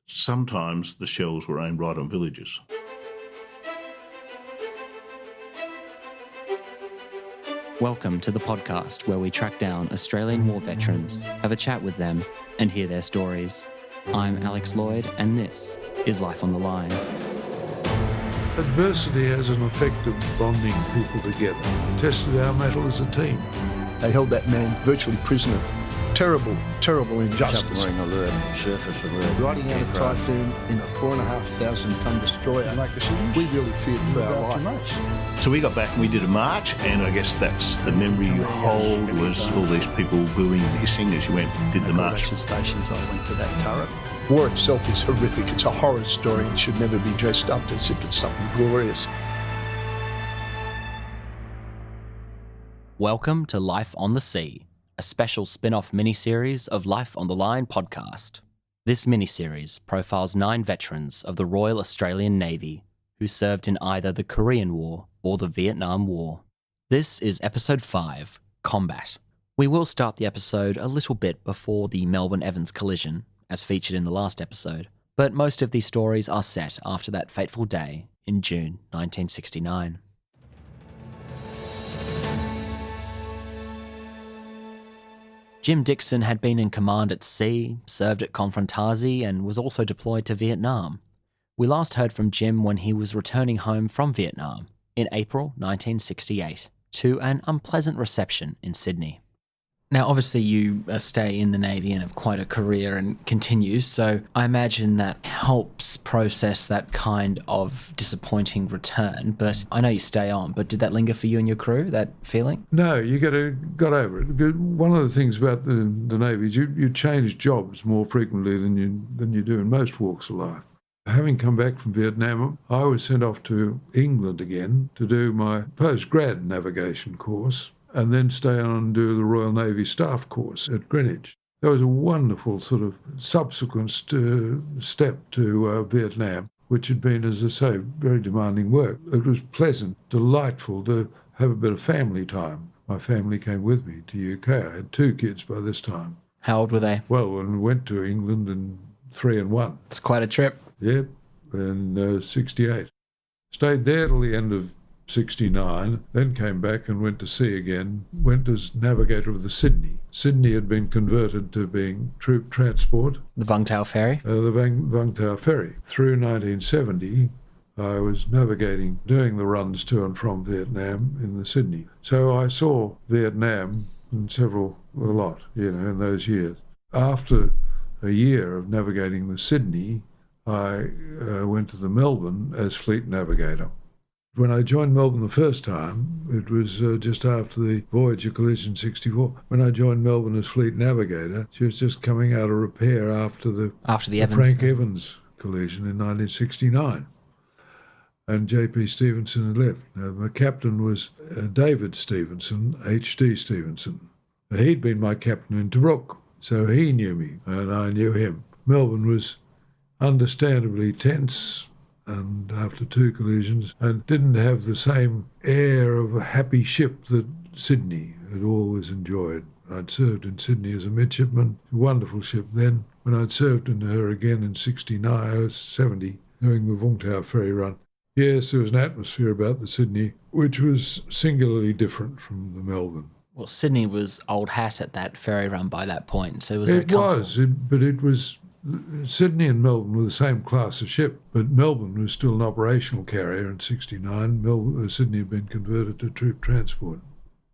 Sometimes the shells were aimed right on villages. Welcome to the podcast where we track down Australian war veterans, have a chat with them, and hear their stories. I'm Alex Lloyd, and this is Life on the Line. Adversity has an effect of bonding people together. Tested our mettle as a team. They held that man virtually prisoner. Terrible, terrible injustice. Submarine alert, surface alert. Riding out a Typhoon in a 4,500-ton destroyer. We really feared for our life. So we got back and we did a march, and I guess that's the memory you hold was all these people booing and hissing as you went and did the march. Stations, I went to that turret. War itself is horrific. It's a horror story. It should never be dressed up as if it's something glorious. Welcome to Life on the Sea, a special spin-off miniseries of Life on the Line podcast. This miniseries profiles 9 veterans of the Royal Australian Navy who served in either the Korean War or the Vietnam War. This is episode 5, Combat. We will start the episode a little bit before the Melbourne-Evans collision, as featured in the last episode, but most of these stories are set after that fateful day in June 1969. Jim Dixon had been in command at sea, served at Confrontazi, and was also deployed to Vietnam. We last heard from Jim when he was returning home from Vietnam in April 1968 to an unpleasant reception in Sydney. Now, obviously, you stay in the Navy and have quite a career and continue, so I imagine that helps process that kind of disappointing return. But I know you stay on, but did that linger for you and your crew, that feeling? No, you got over it. One of the things about the Navy is you change jobs more frequently than you do in most walks of life. Having come back from Vietnam, I was sent off to England again to do my post-grad navigation course, and then stay on and do the Royal Navy Staff course at Greenwich. That was a wonderful sort of subsequent step to Vietnam, which had been, as I say, very demanding work. It was pleasant, delightful to have a bit of family time. My family came with me to UK. I had 2 kids by this time. How old were they? Well, when we went to England in 3 and 1. It's quite a trip. Yep, in 68. Stayed there till the end of 69, then came back and went to sea again, went as navigator of the Sydney. Sydney had been converted to being troop transport. The Vung Tau Ferry? The Vung Tau Ferry. Through 1970, I was navigating, doing the runs to and from Vietnam in the Sydney. So I saw Vietnam a lot, in those years. After a year of navigating the Sydney, I went to the Melbourne as fleet navigator. When I joined Melbourne the first time, it was just after the Voyager collision 64. When I joined Melbourne as fleet navigator, she was just coming out of repair after the Evans. Frank Evans collision in 1969. And J.P. Stevenson had left. Now, my captain was David Stevenson, H.D. Stevenson. And he'd been my captain in Tobruk, so he knew me and I knew him. Melbourne was understandably tense, and after 2 collisions, and didn't have the same air of a happy ship that Sydney had always enjoyed. I'd served in Sydney as a midshipman, a wonderful ship then. When I'd served in her again in 69, 70, doing the Vung Tau Ferry run, yes, there was an atmosphere about the Sydney which was singularly different from the Melbourne. Well, Sydney was old hat at that ferry run by that point, so it was but it was. Sydney and Melbourne were the same class of ship, but Melbourne was still an operational carrier in 69. Sydney had been converted to troop transport.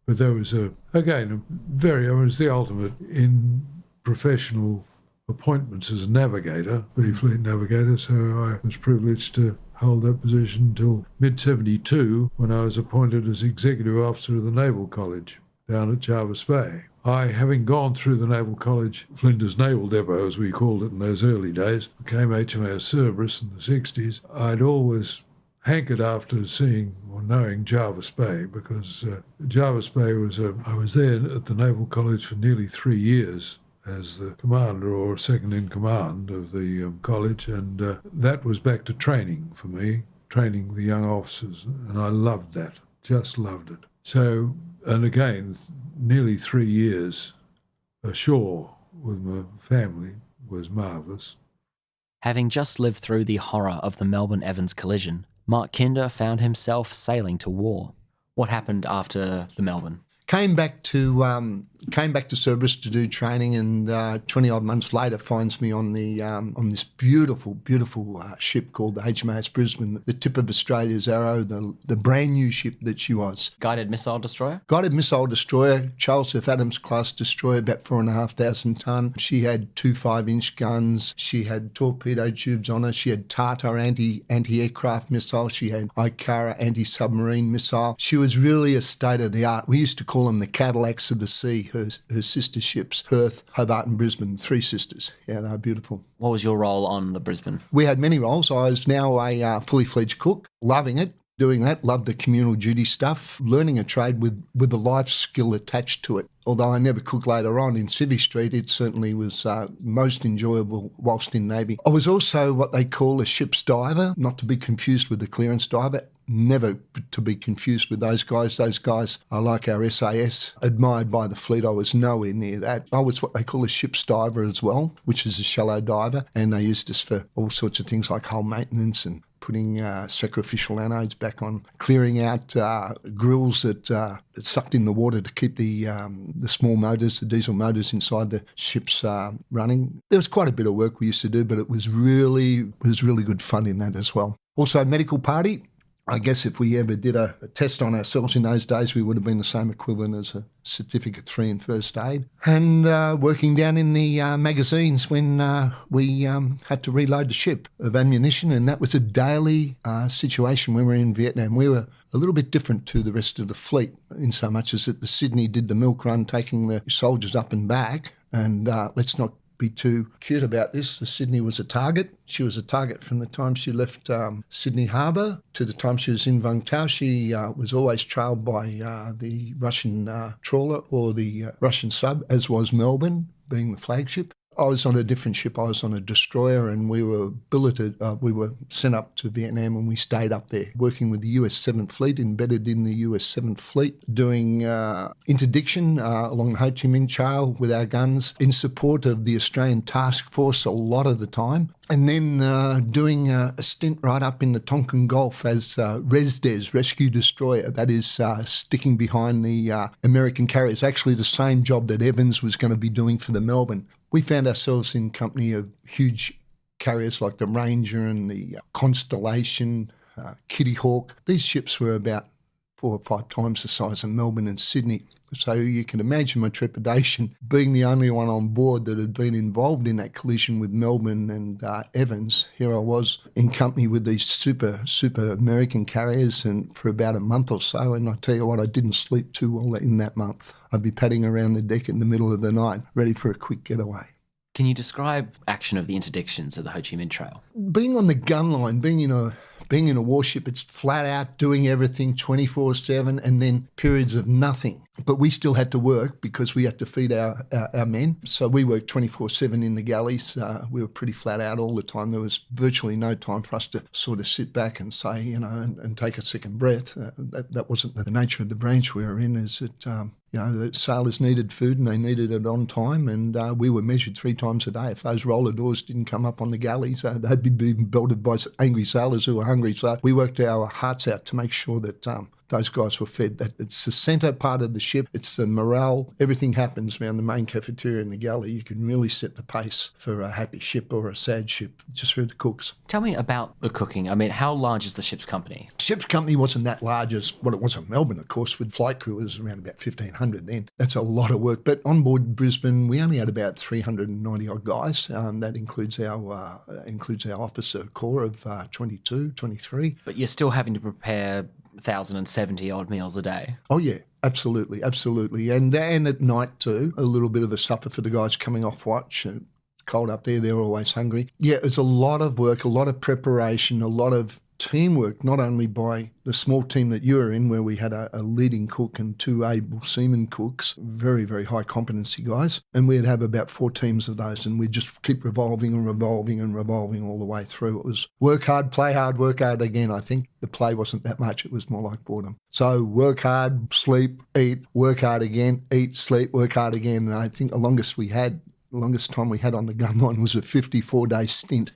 But there was, it was the ultimate in professional appointments as a navigator, the fleet navigator, so I was privileged to hold that position until mid-72 when I was appointed as Executive Officer of the Naval College down at Jervis Bay. I, having gone through the Naval College, Flinders Naval Depot, as we called it in those early days, became HMAS Cerberus in the 60s, I'd always hankered after seeing or knowing Jervis Bay, because Jervis Bay I was there at the Naval College for nearly 3 years as the commander or second in command of the college, and that was back to training for me, training the young officers, and I loved that, just loved it. So, and again, nearly 3 years ashore with my family was marvellous. Having just lived through the horror of the Melbourne-Evans collision, Mark Kinder found himself sailing to war. What happened after the Melbourne? Came back to Cerberus to do training, and 20-odd months later finds me on this beautiful ship called the HMAS Brisbane, the tip of Australia's arrow, the brand new ship that she was. Guided missile destroyer? Guided missile destroyer, Charles F. Adams class destroyer, about 4,500 tonne. She had 2 5-inch guns. She had torpedo tubes on her. She had Tartar anti-aircraft missile. She had Ikara anti-submarine missile. She was really a state of the art. We used to call them the Cadillacs of the sea, her sister ships, Perth, Hobart and Brisbane, 3 sisters. Yeah, they were beautiful. What was your role on the Brisbane? We had many roles. I was now a fully fledged cook, loving it. Doing that, loved the communal duty stuff, learning a trade with a life skill attached to it. Although I never cooked later on in Civvy Street, it certainly was most enjoyable whilst in Navy. I was also what they call a ship's diver, not to be confused with the clearance diver. Never to be confused with those guys. Those guys are like our SAS, admired by the fleet. I was nowhere near that. I was what they call a ship's diver as well, which is a shallow diver, and they used us for all sorts of things like hull maintenance and putting sacrificial anodes back on, clearing out grills that sucked in the water to keep the small motors, the diesel motors inside the ships running. There was quite a bit of work we used to do, but it was really good fun in that as well. Also, medical party. I guess if we ever did a test on ourselves in those days, we would have been the same equivalent as a Certificate 3 in first aid. And working down in the magazines when we had to reload the ship of ammunition, and that was a daily situation when we were in Vietnam. We were a little bit different to the rest of the fleet in so much as that the Sydney did the milk run, taking the soldiers up and back, and let's not be too cute about this. The Sydney was a target. She was a target from the time she left Sydney Harbour to the time she was in Vung Tau. She was always trailed by the Russian trawler or the Russian sub, as was Melbourne, being the flagship. I was on a different ship. I was on a destroyer, and we were billeted. We were sent up to Vietnam, and we stayed up there, working with the US 7th Fleet, embedded in the US 7th Fleet, doing interdiction along the Ho Chi Minh Trail with our guns in support of the Australian Task Force a lot of the time. And then doing a stint right up in the Tonkin Gulf as RESDES, Rescue Destroyer. That is sticking behind the American carriers, actually the same job that Evans was going to be doing for the Melbourne. We found ourselves in company of huge carriers like the Ranger and the Constellation, Kitty Hawk. These ships were about 4 or 5 times the size of Melbourne and Sydney. So you can imagine my trepidation being the only one on board that had been involved in that collision with Melbourne and Evans. Here I was in company with these super American carriers, and for about a month or so, and I tell you what, I didn't sleep too well in that month. I'd be padding around the deck in the middle of the night, ready for a quick getaway. Can you describe action of the interdictions of the Ho Chi Minh Trail? Being on the gun line, being in a warship, it's flat out doing everything 24/7, and then periods of nothing. But we still had to work because we had to feed our men. So we worked 24/7 in the galleys. We were pretty flat out all the time. There was virtually no time for us to sort of sit back and say, and take a second breath. That wasn't the nature of the branch we were in, is that, the sailors needed food and they needed it on time, and we were measured 3 times a day. If those roller doors didn't come up on the galleys, they'd be being belted by angry sailors who were hungry. So we worked our hearts out to make sure that those guys were fed. It's the centre part of the ship. It's the morale. Everything happens around the main cafeteria in the galley. You can really set the pace for a happy ship or a sad ship just through the cooks. Tell me about the cooking. I mean, how large is the ship's company? Ship's company wasn't that large as what it was in Melbourne, of course, with flight crew. It was around about 1,500 then. That's a lot of work. But on board Brisbane, we only had about 390-odd guys. That includes our officer corps of 22, 23. But you're still having to prepare 1,070 odd meals a day. Oh yeah, absolutely. And at night too, a little bit of a supper for the guys coming off watch. Cold up there, they're always hungry. Yeah, it's a lot of work, a lot of preparation, a lot of teamwork, not only by the small team that you were in, where we had a leading cook and 2 able seaman cooks, very, very high competency guys, and we'd have about 4 teams of those, and we'd just keep revolving all the way through. It was work hard, play hard, work hard again. I think the play wasn't that much, it was more like boredom. So work hard, sleep, eat, work hard again, eat, sleep, work hard again. And I think the longest we had The longest time we had on the gun line was a 54-day stint.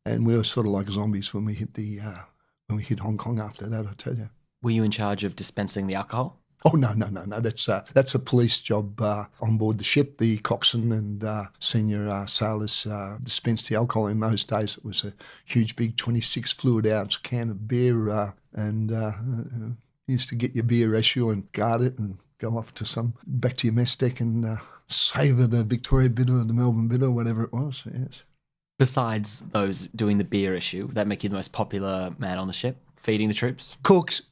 And we were sort of like zombies when we hit Hong Kong after that, I tell you. Were you in charge of dispensing the alcohol? Oh, no. That's a police job on board the ship. The coxswain and senior sailors dispensed the alcohol. In those days, it was a huge, big 26 fluid-ounce can of beer, and you used to get your beer issue and guard it and go off back to your mess deck and savour the Victoria bitter or the Melbourne bitter, whatever it was, yes. Besides those doing the beer issue, would that make you the most popular man on the ship? Feeding the troops? Cooks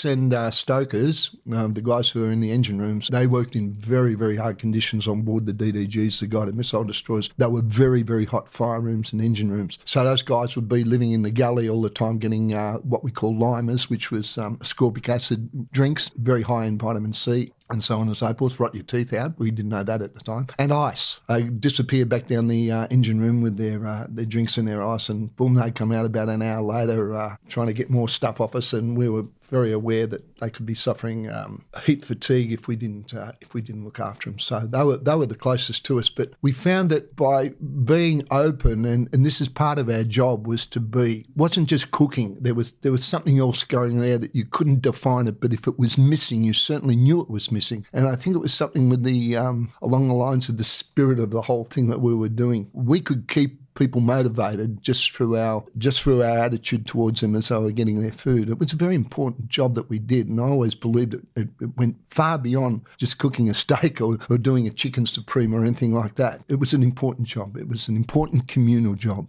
and stokers, the guys who are in the engine rooms, they worked in very, very hard conditions on board the DDGs, the guided missile destroyers. They were very, very hot fire rooms and engine rooms. So those guys would be living in the galley all the time getting what we call limers, which was ascorbic acid drinks, very high in vitamin C, and so on and so forth, rot your teeth out. We didn't know that at the time. And ice. They disappear back down the engine room with their drinks and their ice, and boom, they'd come out about an hour later trying to get more stuff off us, and we were very aware that they could be suffering heat fatigue if we didn't look after them. So they were the closest to us. But we found that by being open, and this is part of our job, wasn't just cooking. There was something else going there that you couldn't define it, but if it was missing, you certainly knew it was missing. And I think it was something with the along the lines of the spirit of the whole thing that we were doing. We could keep people motivated just through our attitude towards them as they were getting their food. It was a very important job that we did, and I always believed it went far beyond just cooking a steak or doing a chicken supreme or anything like that. It was an important job. It was an important communal job.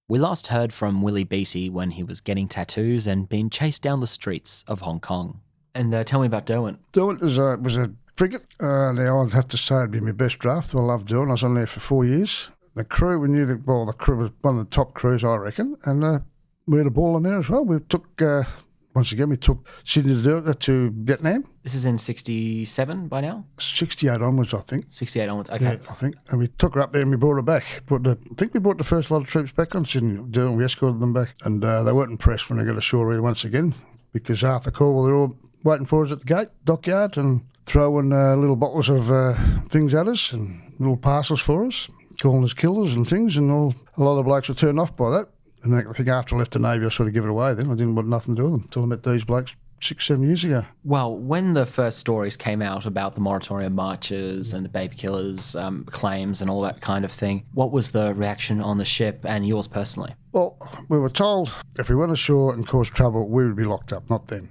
We last heard from Willie Beattie when he was getting tattoos and being chased down the streets of Hong Kong. And tell me about Derwent. Derwent was a frigate. Now, I'd have to say it'd be my best draft. I loved Derwent. I was on there for 4 years. The crew, we knew that, the crew was one of the top crews, I reckon, and we had a ball in there as well. We took, we took Sydney to Vietnam. This is in 67 by now? 68 onwards, I think. 68 onwards, okay. Yeah, I think. And we took her up there and we brought her back. I think we brought the first lot of troops back on Sydney. We escorted them back, and they weren't impressed when they got ashore either once again, because Arthur Corwell, they're all waiting for us at the gate, dockyard, and throwing little bottles of things at us and little parcels for us, calling us killers and things, and a lot of blokes were turned off by that. And I think after I left the Navy, I sort of give it away then. I didn't want nothing to do with them until I met these blokes 6-7 years ago. Well, when the first stories came out about the moratorium marches and the baby killers claims and all that kind of thing, what was the reaction on the ship and yours personally? Well, we were told if we went ashore and caused trouble, we would be locked up, not them.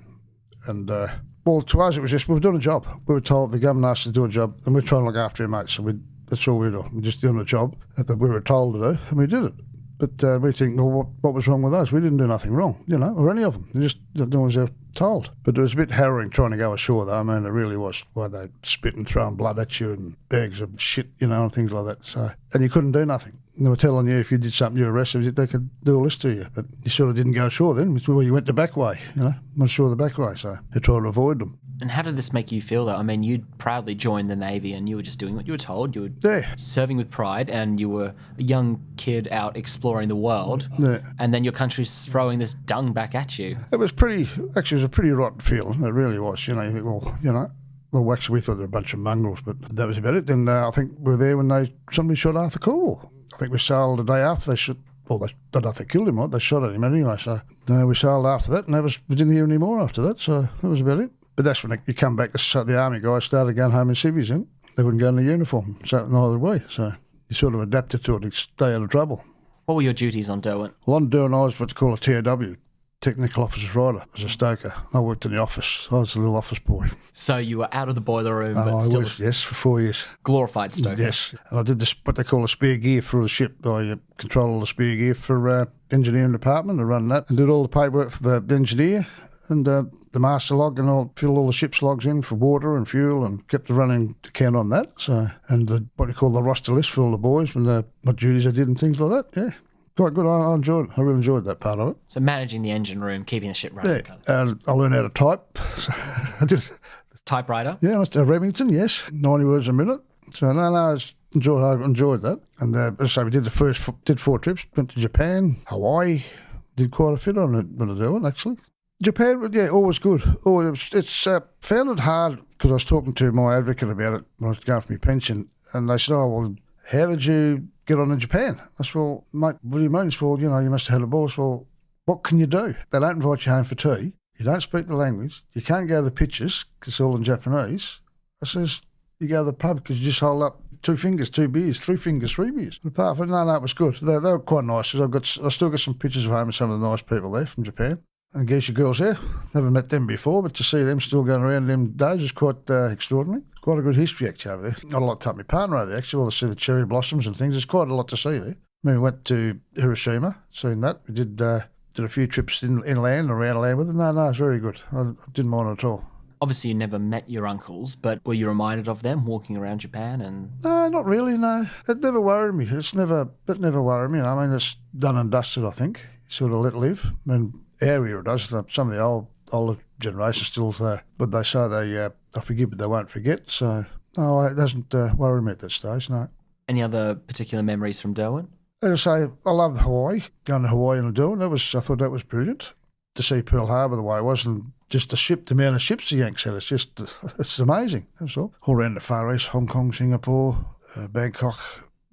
And to us, it was just, we were doing a job. We were told the government asked us to do a job, and we're trying to look after our mates, so that's all we do. We're just doing a job that we were told to do, and we did it. But we think, well, what was wrong with us? We didn't do nothing wrong, or any of them. They just no one's told. But it was a bit harrowing trying to go ashore, though. I mean, it really was. Why they spit and throwing blood at you and bags of shit, and things like that. So, and you couldn't do nothing. They were telling you if you did something, you were arrested, they could do all this to you. But you sort of didn't go ashore then. Well, you went the back way, went ashore the back way. So you tried to avoid them. And how did this make you feel, though? I mean, you'd proudly joined the Navy and you were just doing what you were told. You were serving with pride, and you were a young kid out exploring the world. Yeah. And then your country's throwing this dung back at you. It was a pretty rotten feeling. It really was. You think, well, actually, we thought they were a bunch of mongrels, but that was about it. And I think we were there when somebody shot Arthur Corwell. I think we sailed the day after they shot. Well, they don't know if they killed him, right? They shot at him anyway. So we sailed after that, and we didn't hear any more after that. So that was about it. But that's when you come back, the army guys started going home in civvies then. They wouldn't go in the uniform, so neither would we. So you sort of adapted to it and stay out of trouble. What were your duties on Derwent? Well, on Derwent, I was what's called a TOW, Technical Officer's Rider, as a stoker. I worked in the office. I was a little office boy. So you were out of the boiler room, but I still was, yes, for 4 years. Glorified stoker. Yes, and I did what they call a spare gear for the ship. I controlled all the spare gear for engineering department. I run that and did all the paperwork for the engineer and the master log, and I'll fill all the ship's logs in for water and fuel, and kept the running account on that. So, and what you call the roster list for all the boys and what duties I did and things like that. Yeah, quite good. I enjoyed it. I really enjoyed that part of it. So managing the engine room, keeping the ship running. Yeah, I learned how to type. I did. Typewriter? Yeah, Remington. Yes, 90 words a minute. So I enjoyed that. And so we did 4 trips. Went to Japan, Hawaii. Did quite a fit on it when I do it actually. Japan, yeah, always good. It's found it hard because I was talking to my advocate about it when I was going for my pension, And they said, oh, well, how did you get on in Japan? I said, well, mate, what do you mean? He said, well, you must have had a ball. I said, well, what can you do? They don't invite you home for tea. You don't speak the language. You can't go to the pitches because it's all in Japanese. I says, you go to the pub because you just hold up 2 fingers, 2 beers, 3 fingers, 3 beers. But apart from no, it was good. They were quite nice. I still got some pictures of home with some of the nice people there from Japan. And geisha girls there. Never met them before, but to see them still going around in them days is quite extraordinary. Quite a good history actually over there. I'd like to take my partner over there actually, to see the cherry blossoms and things. There's quite a lot to see there. I mean, we went to Hiroshima, seen that. We did a few trips inland and around land with them. No, it was very good. I didn't mind it at all. Obviously, you never met your uncles, but were you reminded of them walking around Japan? And No, not really, no. It never worried me. It never worried me. I mean, it's done and dusted, I think. Sort of let live. I mean, area it does. Some of the older generation still there, but they say they forgive, but they won't forget. So, no, it doesn't worry me at that stage, no. Any other particular memories from Derwent? As I say, I loved Hawaii, going to Hawaii and doing I thought that was brilliant. To see Pearl Harbor the way it was, and just the amount of ships the Yanks had, it's amazing. That's all around the Far East, Hong Kong, Singapore, Bangkok.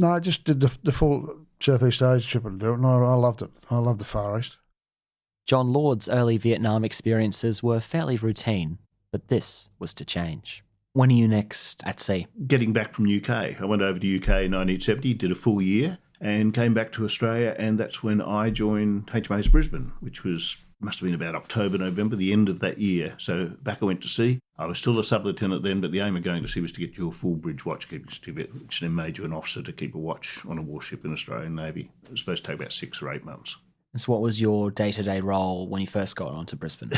No, I just did the full Southeast Asia trip and do it, and I loved it. I loved the Far East. John Lord's early Vietnam experiences were fairly routine, but this was to change. When are you next at sea? Getting back from UK. I went over to UK in 1970, did a full year, and came back to Australia, and that's when I joined HMAS Brisbane, which must have been about October, November, the end of that year. So back I went to sea. I was still a sub-lieutenant then, but the aim of going to sea was to get your full bridge watchkeeping certificate, which then made you an officer to keep a watch on a warship in the Australian Navy. It was supposed to take about 6 or 8 months. And so what was your day-to-day role when you first got onto Brisbane?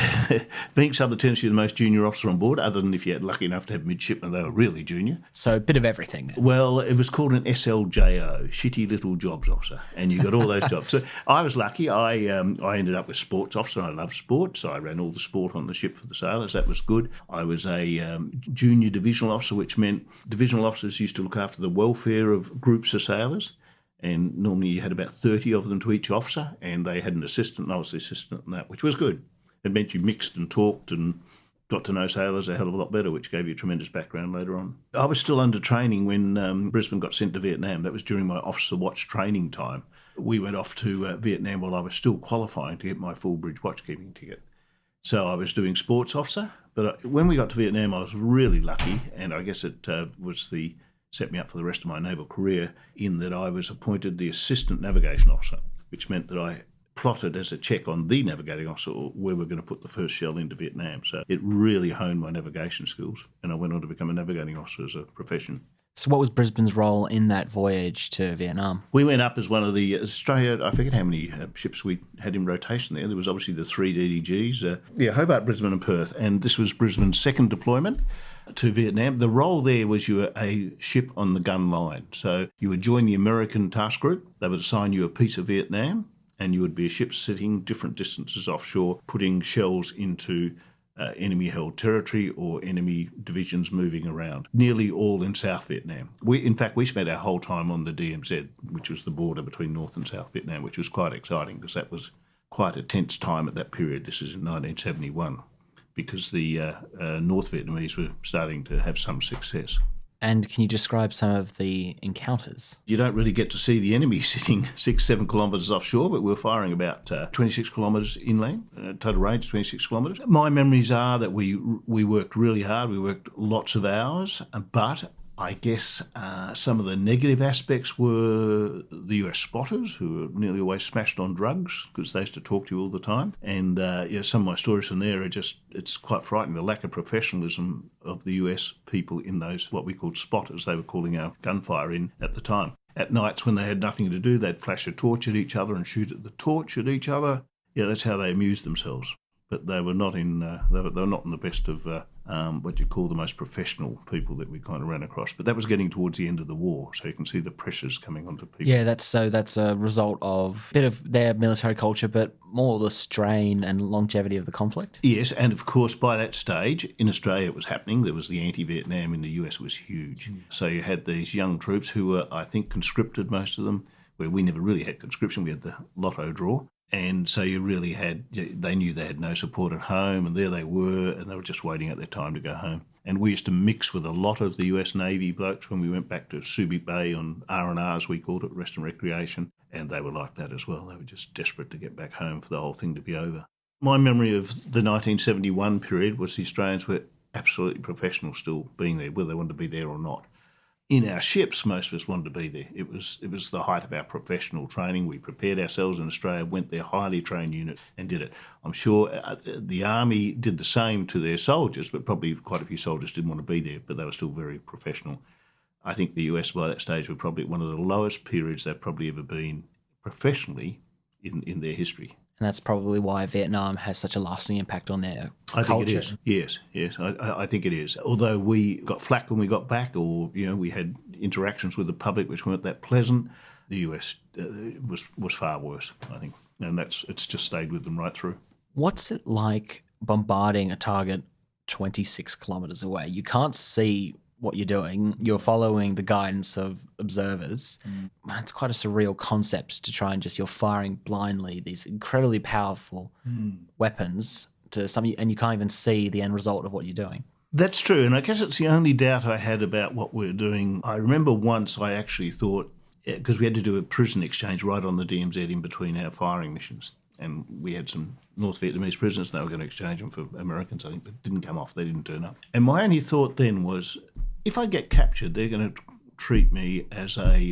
Being sub-lieutenant, you're the most junior officer on board, other than if you had lucky enough to have midshipmen, they were really junior. So a bit of everything then. Well, it was called an SLJO, Shitty Little Jobs Officer, and you got all those jobs. So I was lucky. I ended up with sports officer. I loved sport, so I ran all the sport on the ship for the sailors. That was good. I was a junior divisional officer, which meant divisional officers used to look after the welfare of groups of sailors. And normally you had about 30 of them to each officer, and they had an assistant, and I was the assistant in that, which was good. It meant you mixed and talked and got to know sailors a hell of a lot better, which gave you a tremendous background later on. I was still under training when Brisbane got sent to Vietnam. That was during my officer watch training time. We went off to Vietnam while I was still qualifying to get my full bridge watchkeeping ticket. So I was doing sports officer, but when we got to Vietnam, I was really lucky, and I guess it set me up for the rest of my naval career in that I was appointed the assistant navigation officer, which meant that I plotted as a check on the navigating officer where we're going to put the first shell into Vietnam. So it really honed my navigation skills, and I went on to become a navigating officer as a profession. So what was Brisbane's role in that voyage to Vietnam? We went up as one of the Australia, I forget how many ships we had in rotation there. There was obviously the 3 DDGs, Hobart, Brisbane and Perth, and this was Brisbane's second deployment to Vietnam. The role there was you were a ship on the gun line. So you would join the American task group. They would assign you a piece of Vietnam, and you would be a ship sitting different distances offshore, putting shells into enemy-held territory or enemy divisions moving around, nearly all in South Vietnam. In fact, we spent our whole time on the DMZ, which was the border between North and South Vietnam, which was quite exciting because that was quite a tense time at that period. This is in 1971. Because the North Vietnamese were starting to have some success. And can you describe some of the encounters? You don't really get to see the enemy sitting 6-7 kilometres offshore, but we were firing about 26 kilometres inland, total range 26 kilometres. My memories are that we worked really hard. We worked lots of hours, but I guess some of the negative aspects were the US spotters, who were nearly always smashed on drugs because they used to talk to you all the time. And some of my stories from there it's quite frightening, the lack of professionalism of the US people in those, what we called spotters, they were calling our gunfire in at the time. At nights when they had nothing to do, they'd flash a torch at each other and shoot at the torch at each other. Yeah, that's how they amused themselves. But they were not in the best of what you call the most professional people that we kind of ran across. But that was getting towards the end of the war, so you can see the pressures coming onto people. Yeah, that's a result of a bit of their military culture, but more the strain and longevity of the conflict. Yes, and of course by that stage in Australia it was happening. There was the anti-Vietnam. In the US was huge. So you had these young troops who were, I think, conscripted, most of them, where we never really had conscription. We had the lotto draw. And so you really they knew they had no support at home, and there they were, and they were just waiting out their time to go home. And we used to mix with a lot of the US Navy blokes when we went back to Subic Bay on R&R, as we called it, rest and recreation. And they were like that as well. They were just desperate to get back home for the whole thing to be over. My memory of the 1971 period was the Australians were absolutely professional still being there, whether they wanted to be there or not. In our ships, most of us wanted to be there. It was the height of our professional training. We prepared ourselves in Australia, went there, highly trained unit, and did it. I'm sure the Army did the same to their soldiers, but probably quite a few soldiers didn't want to be there, but they were still very professional. I think the US by that stage were probably one of the lowest periods they've probably ever been professionally in their history. And that's probably why Vietnam has such a lasting impact on their culture. I think it is. Yes. I think it is. Although we got flack when we got back, or we had interactions with the public which weren't that pleasant, the US was far worse, I think, and it's just stayed with them right through. What's it like bombarding a target 26 kilometres away? You can't see what you're doing. You're following the guidance of observers. It's quite a surreal concept to try and you're firing blindly these incredibly powerful weapons to something, and you can't even see the end result of what you're doing. That's true, and I guess it's the only doubt I had about what we're doing. I remember once I actually thought, because we had to do a prison exchange right on the DMZ in between our firing missions, and we had some North Vietnamese prisoners, and they were going to exchange them for Americans, I think, but it didn't come off. They didn't turn up. And my only thought then was, if I get captured, they're going to treat me as a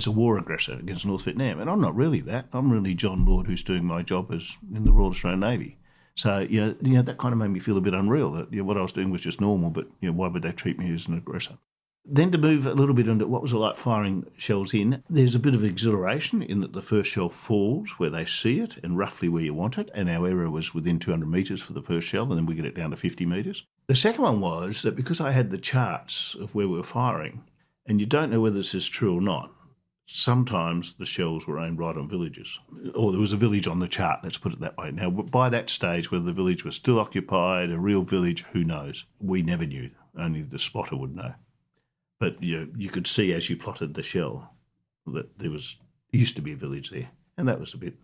war aggressor against North Vietnam, and I'm not really that. I'm really John Lord, who's doing my job as in the Royal Australian Navy. So that kind of made me feel a bit unreal that what I was doing was just normal, but why would they treat me as an aggressor? Then to move a little bit into what was it like firing shells in, there's a bit of exhilaration in that the first shell falls where they see it and roughly where you want it, and our error was within 200 metres for the first shell, and then we get it down to 50 metres. The second one was that because I had the charts of where we were firing, and you don't know whether this is true or not, sometimes the shells were aimed right on villages, or there was a village on the chart, let's put it that way. Now, by that stage, whether the village was still occupied, a real village, who knows? We never knew. Only the spotter would know. But you could see as you plotted the shell that there used to be a village there, and that was a bit,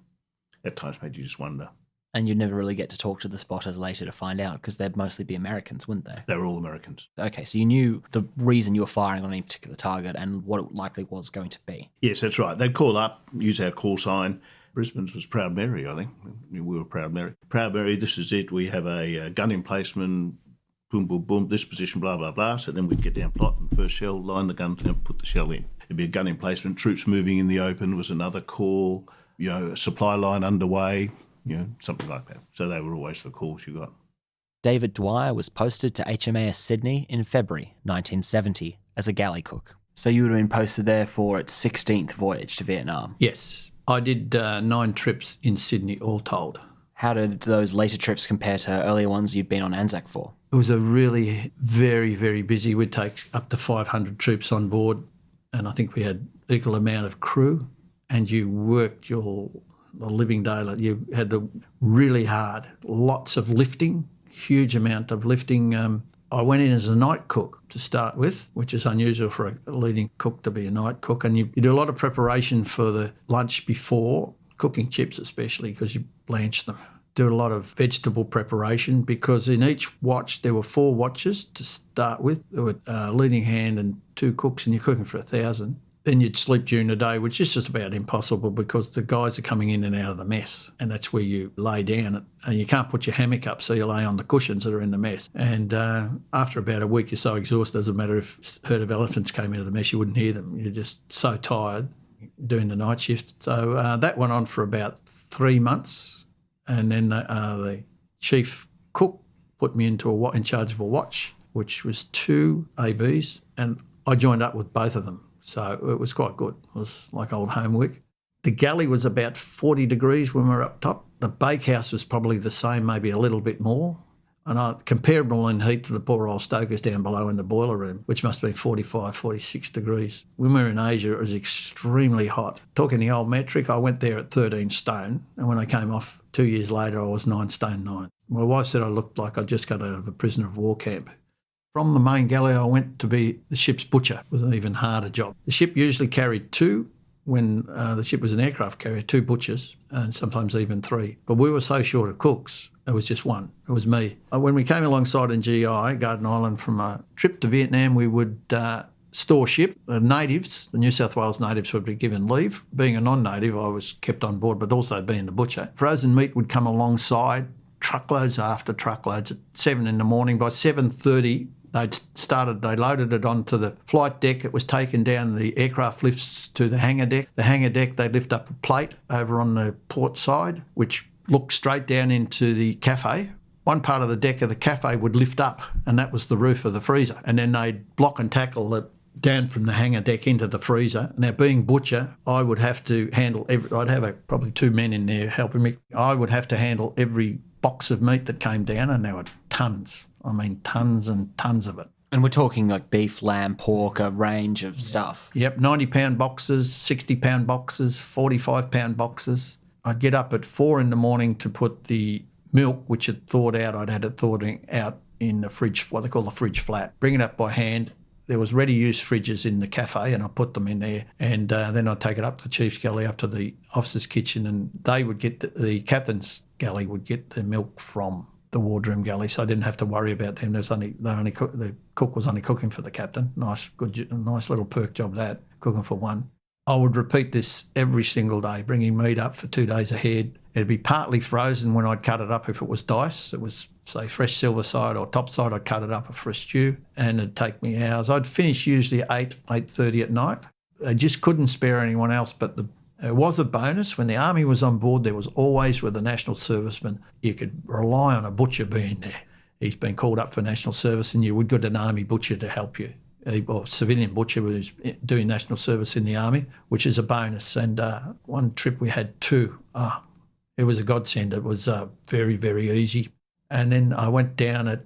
at times made you just wonder. And you'd never really get to talk to the spotters later to find out, because they'd mostly be Americans, wouldn't they? They were all Americans. Okay, so you knew the reason you were firing on any particular target and what it likely was going to be. Yes, that's right. They'd call up, use our call sign. Brisbane's was Proud Mary, I think. We were Proud Mary. Proud Mary, this is it. We have a gun emplacement, boom, boom, boom, this position, blah, blah, blah. So then we'd get down plot and first shell, line the gun, and put the shell in. It'd be a gun emplacement. Troops moving in the open was another call. A supply line underway. Something like that. So they were always the calls you got. David Dwyer was posted to HMAS Sydney in February 1970 as a galley cook. So you would have been posted there for its 16th voyage to Vietnam. Yes. I did 9 trips in Sydney all told. How did those later trips compare to earlier ones you'd been on Anzac for? It was a really very, very busy. We'd take up to 500 troops on board, and I think we had equal amount of crew, and you worked your living daylight. You had the really hard, lots of lifting, huge amount of lifting. I went in as a night cook to start with, which is unusual for a leading cook to be a night cook. And you do a lot of preparation for the lunch before, cooking chips especially, because you blanch them. Do a lot of vegetable preparation, because in each watch there were 4 watches to start with. There were a leading hand and 2 cooks, and you're cooking for 1,000. Then you'd sleep during the day, which is just about impossible because the guys are coming in and out of the mess, and that's where you lay down. And you can't put your hammock up, so you lay on the cushions that are in the mess. And after about a week, you're so exhausted, it doesn't matter if a herd of elephants came into the mess, you wouldn't hear them. You're just so tired doing the night shift. So that went on for about 3 months, and then the chief cook put me in charge of a watch, which was 2 ABs, and I joined up with both of them. So it was quite good. It was like old homework. The galley was about 40 degrees when we were up top. The bakehouse was probably the same, maybe a little bit more. And comparable in heat to the poor old stokers down below in the boiler room, which must have been 45, 46 degrees. When we were in Asia, it was extremely hot. Talking the old metric, I went there at 13 stone, and when I came off 2 years later, I was 9 stone 9. My wife said I looked like I'd just got out of a prisoner of war camp. From the main galley, I went to be the ship's butcher. It was an even harder job. The ship usually carried 2 when the ship was an aircraft carrier, 2 butchers and sometimes even 3. But we were so short of cooks, it was just one. It was me. When we came alongside in GI, Garden Island, from a trip to Vietnam, we would store ship. The natives, the New South Wales natives, would be given leave. Being a non-native, I was kept on board, but also being the butcher. Frozen meat would come alongside, truckloads after truckloads at 7 in the morning. By 7:30, they loaded it onto the flight deck. It was taken down the aircraft lifts to the hangar deck. The hangar deck, they'd lift up a plate over on the port side, which looked straight down into the cafe. One part of the deck of the cafe would lift up, and that was the roof of the freezer. And then they'd block and tackle it down from the hangar deck into the freezer. Now, being butcher, I would have to handle I'd have probably 2 men in there helping me. I would have to handle every box of meat that came down, and there were tons. I mean, tons and tons of it. And we're talking like beef, lamb, pork, a range of stuff. Yep, 90-pound boxes, 60-pound boxes, 45-pound boxes. I'd get up at 4 in the morning to put the milk, which had thawed out. I'd had it thawed out in the fridge, what they call the fridge flat. Bring it up by hand. There was ready-use fridges in the cafe, and I put them in there. And then I'd take it up to the chief's galley, up to the officer's kitchen, and they would get the captain's galley would get the milk from the wardroom galley, so I didn't have to worry about them. The cook was only cooking for the captain. Nice little perk job, that, cooking for one. I would repeat this every single day, bringing meat up for 2 days ahead. It'd be partly frozen when I'd cut it up. If it was dice, it was, say, fresh silver side or top side, I'd cut it up for a stew, and it'd take me hours. I'd finish usually at 8:30 at night. I just couldn't spare anyone else, but it was a bonus. When the Army was on board, there was always, with the National Serviceman, you could rely on a butcher being there. He's been called up for National Service, and you would get an Army butcher to help you, or civilian butcher who's doing National Service in the Army, which is a bonus. And one trip we had 2. It was a godsend. It was very, very easy. And then I went down at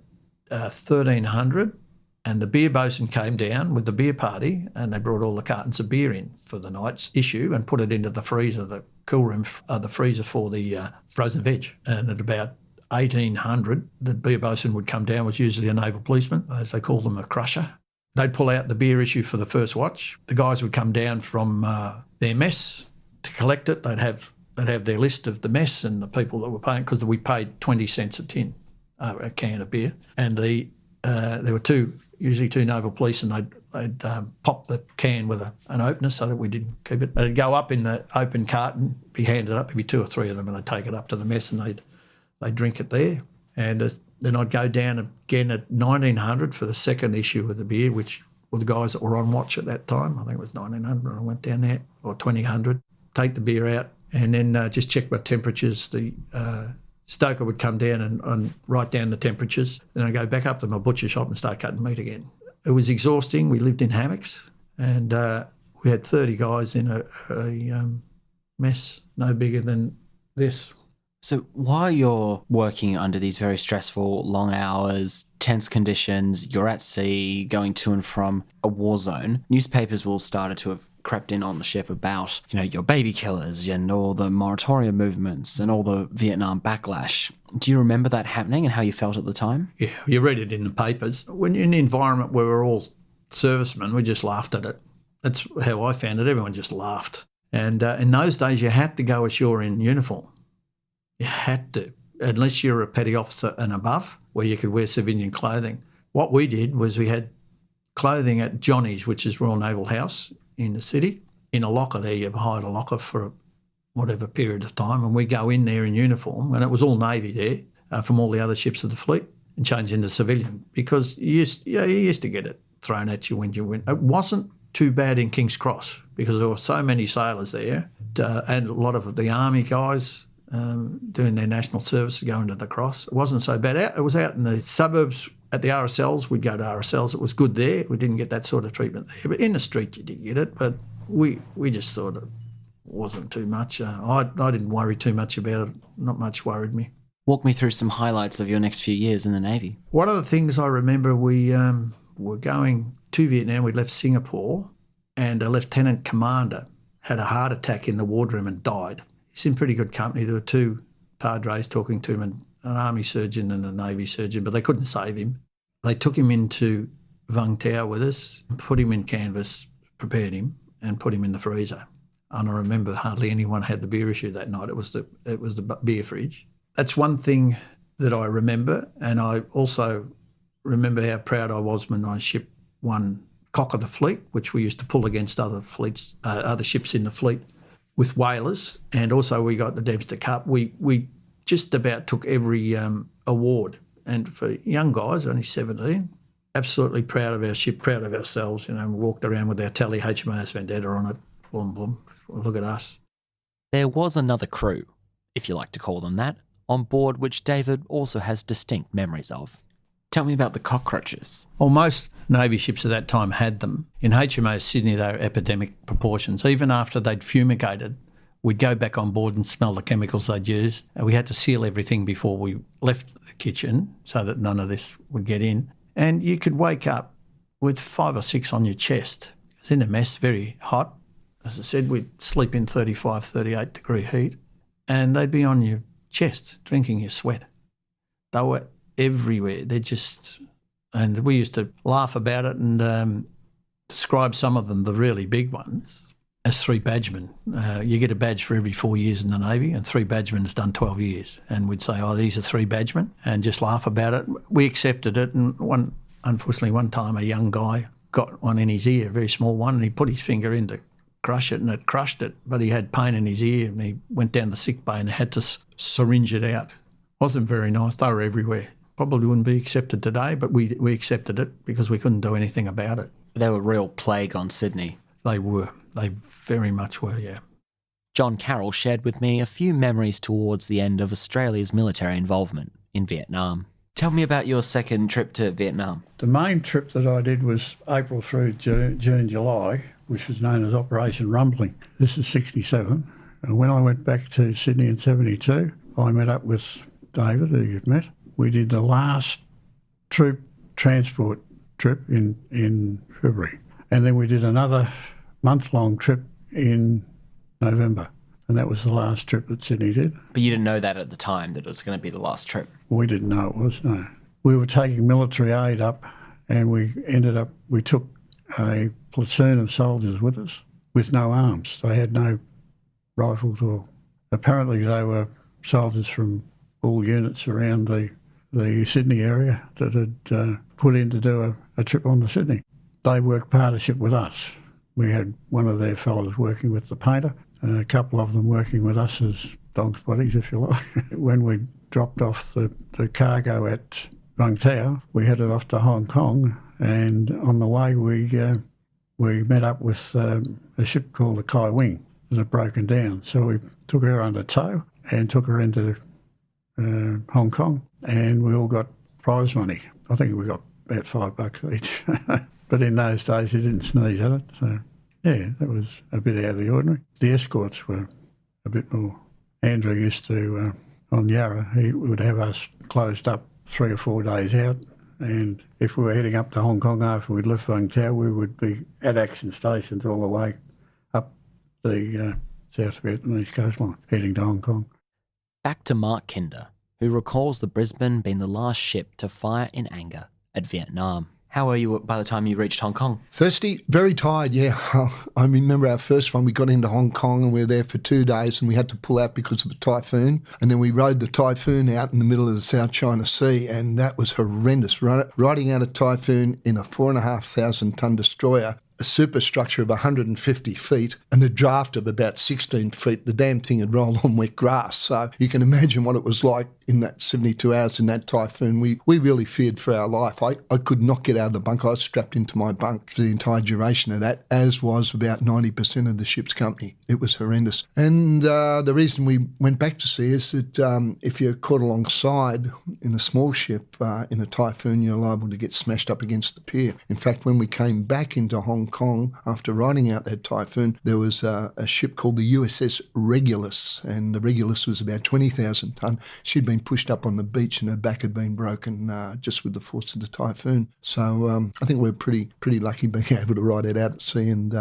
1300, and the beer bosun came down with the beer party, and they brought all the cartons of beer in for the night's issue and put it into the freezer, the cool room, the freezer for the frozen veg. And at about 1800, the beer bosun would come down, was usually a naval policeman, as they call them, a crusher. They'd pull out the beer issue for the first watch. The guys would come down from their mess to collect it. They'd have their list of the mess and the people that were paying, because we paid 20 cents a tin, a can of beer. And there were usually two naval police, and they'd pop the can with an opener so that we didn't keep it. It'd go up in the open carton, be handed up, maybe 2 or 3 of them, and they'd take it up to the mess, and they'd drink it there. And then I'd go down again at 1900 for the second issue of the beer, which were the guys that were on watch at that time. I think it was 1900. I went down there, or 2000, take the beer out, and then just check my temperatures. The stoker would come down and write down the temperatures. Then I'd go back up to my butcher shop and start cutting meat again. It was exhausting. We lived in hammocks, and we had 30 guys in a mess no bigger than this. So while you're working under these very stressful, long hours, tense conditions, you're at sea, going to and from a war zone, newspapers will start to have crept in on the ship about, your baby killers and all the moratorium movements and all the Vietnam backlash. Do you remember that happening and how you felt at the time? Yeah, you read it in the papers. When you're in the environment where we're all servicemen, we just laughed at it. That's how I found it. Everyone just laughed. And in those days, you had to go ashore in uniform. You had to, unless you're a petty officer and above, where you could wear civilian clothing. What we did was we had clothing at Johnny's, which is Royal Naval House in the city. In a locker there, you hired a locker for whatever period of time, and we go in there in uniform, and it was all Navy there from all the other ships of the fleet, and change into civilian, because you used to get it thrown at you when you went. It wasn't too bad in King's Cross because there were so many sailors there, and a lot of the Army guys doing their national service going to the cross. It wasn't so bad. It was out in the suburbs at the RSLs. We'd go to RSLs. It was good there. We didn't get that sort of treatment there. But in the street you did get it. But we just thought it wasn't too much. I didn't worry too much about it. Not much worried me. Walk me through some highlights of your next few years in the Navy. One of the things I remember, we were going to Vietnam. We'd left Singapore, and a lieutenant commander had a heart attack in the wardroom and died. He's in pretty good company. There were 2 padres talking to him, and an Army surgeon and a Navy surgeon, but they couldn't save him. They took him into Vung Tau with us, put him in canvas, prepared him, and put him in the freezer. And I remember hardly anyone had the beer issue that night. It was the beer fridge. That's one thing that I remember, and I also remember how proud I was when I shipped one cock of the fleet, which we used to pull against other fleets, other ships in the fleet with whalers, and also we got the Dempster Cup. We just about took every award, and for young guys, only 17, absolutely proud of our ship, proud of ourselves. We walked around with our tally HMAS Vendetta on it. Boom, boom. Look at us. There was another crew, if you like to call them that, on board which David also has distinct memories of. Tell me about the cockroaches. Well, most Navy ships at that time had them. In HMAS Sydney, they were epidemic proportions. Even after they'd fumigated, we'd go back on board and smell the chemicals they'd used. And we had to seal everything before we left the kitchen so that none of this would get in. And you could wake up with 5 or 6 on your chest. It was in a mess, very hot. As I said, we'd sleep in 35, 38 degree heat, and they'd be on your chest, drinking your sweat. They were everywhere. And we used to laugh about it and describe some of them, the really big ones, as 3 badgemen. You get a badge for every 4 years in the Navy, and 3 badgemen has done 12 years. And we'd say, these are 3 badgemen, and just laugh about it. We accepted it, and unfortunately one time a young guy got one in his ear, a very small one, and he put his finger in to crush it, and it crushed it, but he had pain in his ear, and he went down the sick bay and had to syringe it out. Wasn't very nice. They were everywhere. Probably wouldn't be accepted today, but we accepted it because we couldn't do anything about it. They were real plague on Sydney. They were. They very much were, yeah. John Carroll shared with me a few memories towards the end of Australia's military involvement in Vietnam. Tell me about your second trip to Vietnam. The main trip that I did was April through June, July, which was known as Operation Rumbling. This is 67. And when I went back to Sydney in 72, I met up with David, who you've met. We did the last troop transport trip in February. And then we did another month-long trip in November. And that was the last trip that Sydney did. But you didn't know that at the time, that it was going to be the last trip? We didn't know it was, no. We were taking military aid up, and we took a platoon of soldiers with us with no arms. They had no rifles, or apparently they were soldiers from all units around the Sydney area that had put in to do a trip on the Sydney. They worked partnership with us. We had one of their fellows working with the painter, and a couple of them working with us as dog's bodies, if you like. When we dropped off the cargo at Vung Tau, we headed off to Hong Kong, and on the way we met up with a ship called the Kai Wing that had broken down. So we took her under tow and took her into Hong Kong, and we all got prize money. I think we got about $5 each. But in those days, you didn't sneeze at it. So, yeah, that was a bit out of the ordinary. The escorts were a bit more. Andrew used to, on Yarra, he would have us closed up 3 or 4 days out. And if we were heading up to Hong Kong after we'd left Vung Tau, we would be at action stations all the way up the South Vietnamese coastline, heading to Hong Kong. Back to Mark Kinder, who recalls the Brisbane being the last ship to fire in anger at Vietnam. How were you by the time you reached Hong Kong? Thirsty, very tired, yeah. I remember our first one, we got into Hong Kong and we were there for 2 days and we had to pull out because of a typhoon. And then we rode the typhoon out in the middle of the South China Sea, and that was horrendous. Riding out a typhoon in a 4,500 tonne destroyer, a superstructure of 150 feet and a draft of about 16 feet. The damn thing had rolled on wet grass. So you can imagine what it was like in that 72 hours in that typhoon. We really feared for our life. I could not get out of the bunk. I was strapped into my bunk for the entire duration of that, as was about 90% of the ship's company. It was horrendous. And the reason we went back to sea is that if you're caught alongside in a small ship in a typhoon, you're liable to get smashed up against the pier. In fact, when we came back into Hong Kong after riding out that typhoon, there was a ship called the USS Regulus, and the Regulus was about 20,000 tonne. She'd been pushed up on the beach and her back had been broken just with the force of the typhoon. So I think we're pretty lucky being able to ride it out at sea and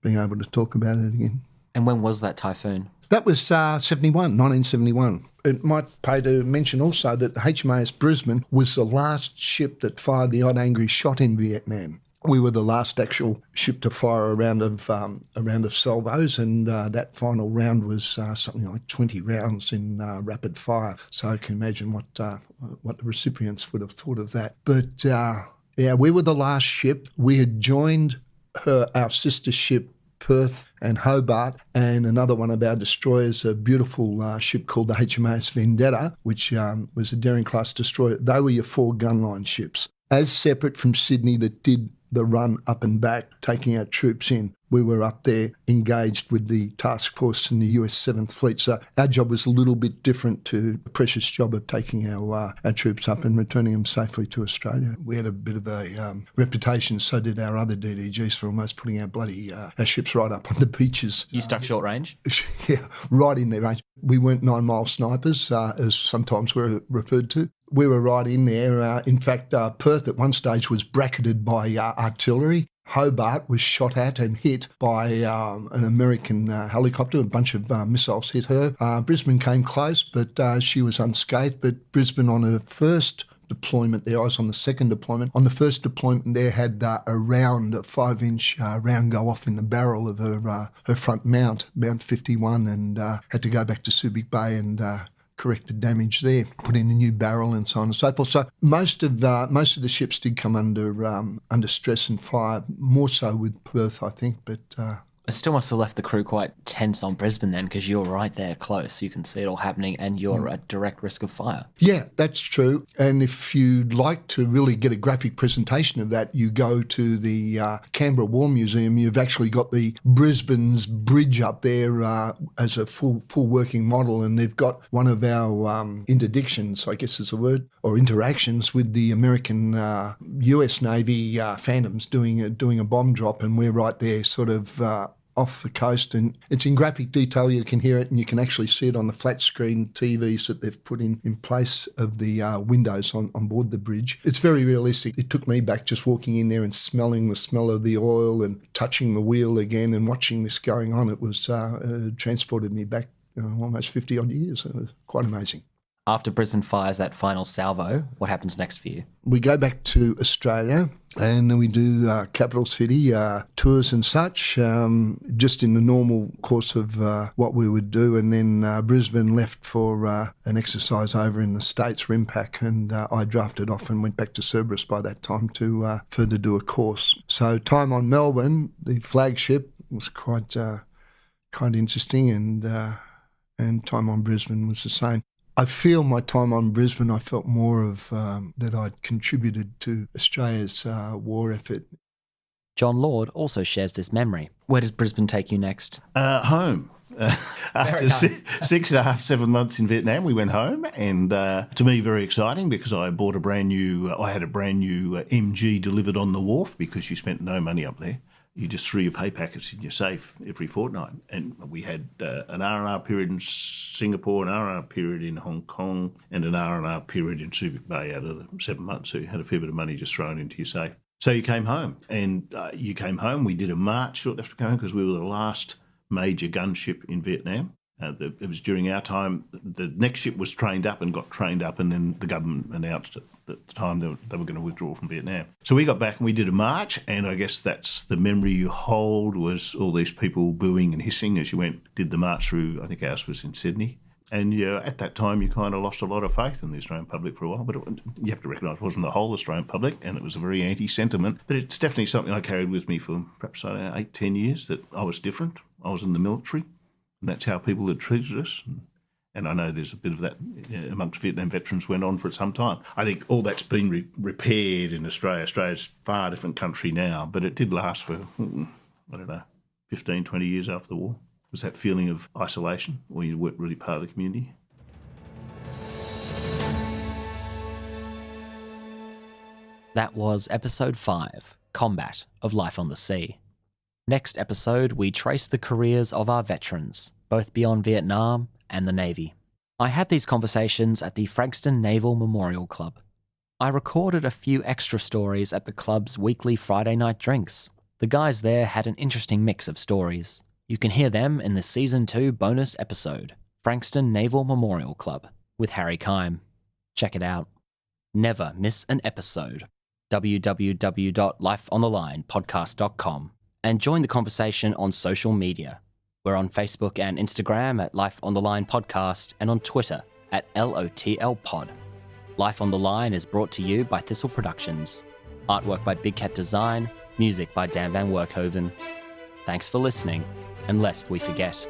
being able to talk about it again. And when was that typhoon? That was 1971. It might pay to mention also that the HMAS Brisbane was the last ship that fired the odd angry shot in Vietnam. We were the last actual ship to fire a round of salvos, and that final round was something like 20 rounds in rapid fire. So I can imagine what the recipients would have thought of that. But we were the last ship. We had joined our sister ship Perth and Hobart, and another one of our destroyers, a beautiful ship called the HMAS Vendetta, which was a Daring-class destroyer. They were your 4 gunline ships. As separate from Sydney that did the run up and back, taking our troops in, we were up there engaged with the task force in the US 7th Fleet. So our job was a little bit different to the precious job of taking our troops up and returning them safely to Australia. We had a bit of a reputation, so did our other DDGs, for almost putting our our ships right up on the beaches. You stuck short range? Yeah, right in their range. We weren't 9-mile snipers, as sometimes we're referred to. We were right in there. In fact, Perth at one stage was bracketed by artillery. Hobart was shot at and hit by an American helicopter. A bunch of missiles hit her. Brisbane came close, but she was unscathed. But Brisbane, on her first deployment there, I was on the second deployment. On the first deployment there, had a 5-inch round go off in the barrel of her front mount 51, and had to go back to Subic Bay and corrected damage there, put in a new barrel and so on and so forth. So most of the ships did come under stress and fire, more so with Perth, I think, but It still must have left the crew quite tense on Brisbane then, because you're right there close. You can see it all happening and you're at direct risk of fire. Yeah, that's true. And if you'd like to really get a graphic presentation of that, you go to the Canberra War Museum. You've actually got the Brisbane's bridge up there as a full working model, and they've got one of our interdictions, I guess is the word, or interactions with the American US Navy Phantoms doing a bomb drop, and we're right there sort of off the coast, and it's in graphic detail. You can hear it, and you can actually see it on the flat screen TVs that they've put in place of the windows on board the bridge. It's very realistic. It took me back just walking in there and smelling the smell of the oil and touching the wheel again and watching this going on. It was transported me back almost 50 odd years. It was quite amazing. After Brisbane fires that final salvo, what happens next for you? We go back to Australia, and then we do capital city tours and such, just in the normal course of what we would do. And then Brisbane left for an exercise over in the States, RIMPAC, and I drafted off and went back to Cerberus by that time to further do a course. So time on Melbourne, the flagship, was quite interesting, and time on Brisbane was the same. I feel my time on Brisbane, I felt more of that I'd contributed to Australia's war effort. John Lord also shares this memory. Where does Brisbane take you next? Home. After nice. 6.5, 7 months in Vietnam, we went home, and to me, very exciting, because I bought I had a brand new MG delivered on the wharf, because you spent no money up there. You just threw your pay packets in your safe every fortnight. And we had an R&R period in Singapore, an R&R period in Hong Kong, and an R&R period in Subic Bay out of the 7 months. So you had a fair bit of money just thrown into your safe. So you came home, and we did a march shortly after coming home, because we were the last major gunship in Vietnam. It was during our time. The next ship was trained up and got trained up, and then the government announced at the time they were going to withdraw from Vietnam. So we got back and we did a march, and I guess that's the memory you hold, was all these people booing and hissing as you did the march through. I think ours was in Sydney. And at that time, you kind of lost a lot of faith in the Australian public for a while. But you have to recognise it wasn't the whole Australian public, and it was a very anti-sentiment. But it's definitely something I carried with me for perhaps 8, 10 years, that I was different. I was in the military. And that's how people had treated us. And I know there's a bit of that amongst Vietnam veterans went on for some time. I think all that's been repaired in Australia. Australia's a far different country now, but it did last for, 15, 20 years after the war. It was that feeling of isolation, or you weren't really part of the community. That was episode 5, Combat of Life on the Sea. Next episode, we trace the careers of our veterans, both beyond Vietnam and the Navy. I had these conversations at the Frankston Naval Memorial Club. I recorded a few extra stories at the club's weekly Friday night drinks. The guys there had an interesting mix of stories. You can hear them in the Season 2 bonus episode, Frankston Naval Memorial Club, with Harry Kime. Check it out. Never miss an episode. www.lifeonthelinepodcast.com, and join the conversation on social media. We're on Facebook and Instagram at Life on the Line Podcast and on Twitter at LOTL Pod. Life on the Line is brought to you by Thistle Productions. Artwork by Big Cat Design, music by Dan Van Werkhoven. Thanks for listening, and lest we forget.